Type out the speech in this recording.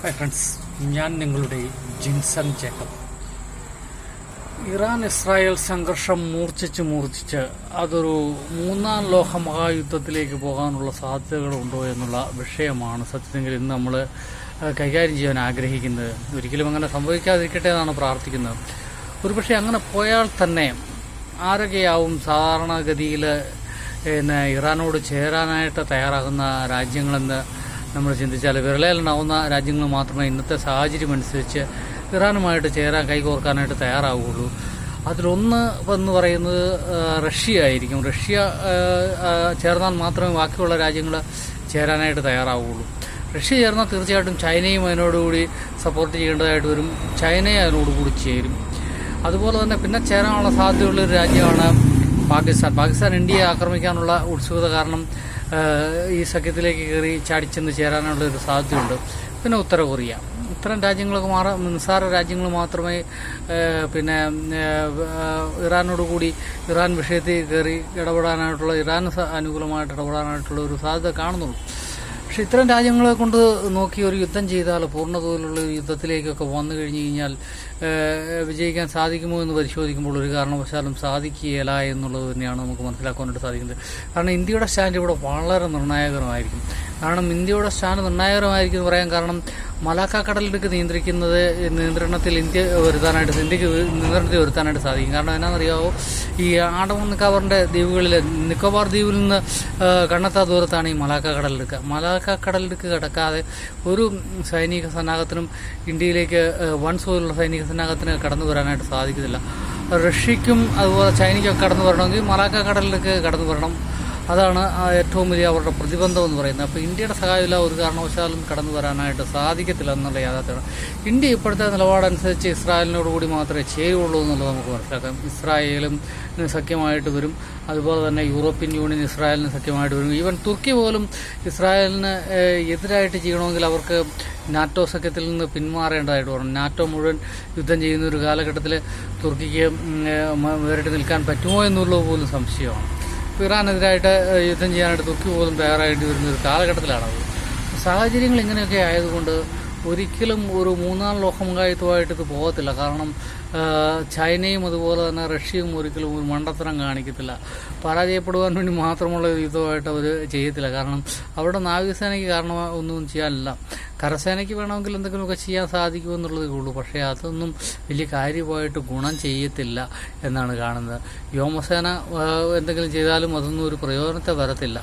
Hi friends, ഞാൻ നിങ്ങളുടെ Jinson Jacob. Iran Israel സംഘർഷം മൂർച്ഛിച്ച് അതൊരു മൂന്നാം ലോക മഹായുദ്ധത്തിലേക്ക് പോകാനുള്ള സാധ്യതകളുണ്ടോ എന്നുള്ള വിഷയമാണ് സത്യത്തിൽ ഇന്ന് നമ്മൾ കൈകാര്യം ചെയ്യാൻ ആഗ്രഹിക്കുന്നത്. ഒരിക്കലും അങ്ങനെ സംഭവിക്കാതിരിക്കട്ടെ എന്നാണ് പ്രാർത്ഥിക്കുന്നത്. ഒരുപക്ഷെ അങ്ങനെ പോയാൽ തന്നെ ആരൊക്കെയാവും സാധാരണഗതിയിൽ ഇറാനോട് ചേരാനായിട്ട് തയ്യാറാകുന്ന രാജ്യങ്ങളെന്ന് നമ്മൾ ചിന്തിച്ചാൽ വിരലേലുണ്ടാവുന്ന രാജ്യങ്ങൾ മാത്രമേ ഇന്നത്തെ സാഹചര്യം അനുസരിച്ച് ഇറാനുമായിട്ട് ചേരാൻ കൈകോർക്കാനായിട്ട് തയ്യാറാവുകയുള്ളൂ. അതിലൊന്ന് എന്ന് പറയുന്നത് റഷ്യ ആയിരിക്കും. റഷ്യ ചേർന്നാൽ മാത്രമേ ബാക്കിയുള്ള രാജ്യങ്ങൾ ചേരാനായിട്ട് തയ്യാറാവുകയുള്ളൂ. റഷ്യ ചേർന്നാൽ തീർച്ചയായിട്ടും ചൈനയും അതിനോടുകൂടി സപ്പോർട്ട് ചെയ്യേണ്ടതായിട്ട് വരും. ചൈനയും അതിനോടുകൂടി ചേരും. അതുപോലെ തന്നെ പിന്നെ ചേരാനുള്ള സാധ്യതയുള്ളൊരു രാജ്യമാണ് പാകിസ്ഥാൻ ഇന്ത്യയെ ആക്രമിക്കാനുള്ള ഉത്സുകത കാരണം ഈ സഖ്യത്തിലേക്ക് കയറി ചാടിച്ചെന്ന് ചേരാനുള്ള ഒരു സാധ്യതയുണ്ട്. പിന്നെ ഉത്തര കൊറിയ, ഇത്തരം രാജ്യങ്ങൾക്ക് നിസ്സാര രാജ്യങ്ങൾ മാത്രമേ ഇറാനോടുകൂടി ഇറാൻ വിഷയത്തിൽ കയറി ഇടപെടാനായിട്ടുള്ള ഇറാന് അനുകൂലമായിട്ട് ഇടപെടാനായിട്ടുള്ള ഒരു സാധ്യത കാണുന്നുള്ളൂ. പക്ഷെ ഇത്തരം രാജ്യങ്ങളെ കൊണ്ട് നോക്കി ഒരു യുദ്ധം ചെയ്താൽ പൂർണ്ണതോതിലുള്ള യുദ്ധത്തിലേക്കൊക്കെ വന്നു കഴിഞ്ഞു കഴിഞ്ഞാൽ വിജയിക്കാൻ സാധിക്കുമോ എന്ന് പരിശോധിക്കുമ്പോൾ ഒരു കാരണവശാലും സാധിക്കുകയില്ല എന്നുള്ളത് തന്നെയാണ് നമുക്ക് മനസ്സിലാക്കാനായിട്ട് സാധിക്കുന്നത്. കാരണം ഇന്ത്യയുടെ സ്റ്റാൻഡ് ഇവിടെ വളരെ നിർണായകരമായിരിക്കും. എന്ന് പറയാൻ കാരണം മലാക്ക കടലിടുക്ക് നിയന്ത്രണത്തിൽ ഇന്ത്യക്ക് വരുത്താനായിട്ട് സാധിക്കും. കാരണം എന്നാണെന്നറിയാവോ, ഈ ആൻഡമാൻ നിക്കോബാറിന്റെ ദ്വീപുകളിൽ നിക്കോബാർ ദ്വീപിൽ നിന്ന് കണ്ണെത്താ ദൂരത്താണ് ഈ മലാക്ക കടലിടുക്ക്. മലാക്ക കടലിടുക്ക് കടക്കാതെ ഒരു സൈനിക സന്നാഹത്തിനും ഇന്ത്യയിലേക്ക് വൻതോതിലുള്ള സൈനിക സന്നാഹത്തിന് കടന്നു വരാനായിട്ട് സാധിക്കുന്നില്ല. റഷ്യക്കും അതുപോലെ ചൈനയ്ക്കൊക്കെ കടന്നു വരണമെങ്കിൽ മലാക്ക കടലിലേക്ക് കടന്നു വരണം. അതാണ് ഏറ്റവും വലിയ അവരുടെ പ്രതിബന്ധം എന്ന് പറയുന്നത്. അപ്പോൾ ഇന്ത്യയുടെ സഹായമില്ല ഒരു കാരണവശാലും കടന്നു വരാനായിട്ട് സാധിക്കത്തില്ല എന്നുള്ള യാഥാർത്ഥ്യമാണ്. ഇന്ത്യ ഇപ്പോഴത്തെ നിലപാടനുസരിച്ച് ഇസ്രായേലിനോടുകൂടി മാത്രമേ ചേരുള്ളൂ എന്നുള്ളത് നമുക്ക് മനസ്സിലാക്കാം. ഇസ്രായേലും സഖ്യമായിട്ട് വരും. അതുപോലെ തന്നെ യൂറോപ്യൻ യൂണിയൻ ഇസ്രായേലിന് സഖ്യമായിട്ട് വരും. ഈവൻ തുർക്കി പോലും ഇസ്രായേലിന് എതിരായിട്ട് ചെയ്യണമെങ്കിൽ അവർക്ക് നാറ്റോ സഖ്യത്തിൽ നിന്ന് പിന്മാറേണ്ടതായിട്ട് വരണം. നാറ്റോ മുഴുവൻ യുദ്ധം ചെയ്യുന്ന ഒരു കാലഘട്ടത്തിൽ തുർക്കിക്ക് വേറിട്ട് നിൽക്കാൻ പറ്റുമോ എന്നുള്ളത് പോലും സംശയമാണ്. ഇറാനെതിരായിട്ട് യുദ്ധം ചെയ്യാനായിട്ട് തുർക്കി പോലും തയ്യാറായിട്ട് വരുന്ന ഒരു കാലഘട്ടത്തിലാണത്. സാഹചര്യങ്ങൾ ഇങ്ങനെയൊക്കെ ആയതുകൊണ്ട് ഒരിക്കലും ഒരു മൂന്നാം ലോകമഹായുദ്ധമായിട്ട് ഇത് പോകത്തില്ല. കാരണം ചൈനയും അതുപോലെ തന്നെ റഷ്യയും ഒരിക്കലും ഒരു മണ്ടത്തരം കാണിക്കത്തില്ല. പരാജയപ്പെടുവാൻ വേണ്ടി മാത്രമുള്ള ഒരു യുദ്ധമായിട്ട് അവർ ചെയ്യത്തില്ല. കാരണം അവരുടെ നാവികസേനയ്ക്ക് കാരണം ഒന്നും ചെയ്യാനില്ല. കരസേനയ്ക്ക് വേണമെങ്കിൽ എന്തെങ്കിലുമൊക്കെ ചെയ്യാൻ സാധിക്കുമെന്നുള്ളതേ ഉള്ളൂ. പക്ഷേ അതൊന്നും വലിയ കാര്യമായിട്ട് ഗുണം ചെയ്യത്തില്ല എന്നാണ് കാണുന്നത്. വ്യോമസേന എന്തെങ്കിലും ചെയ്താലും അതൊന്നും ഒരു പ്രയോജനത്തെ വരത്തില്ല.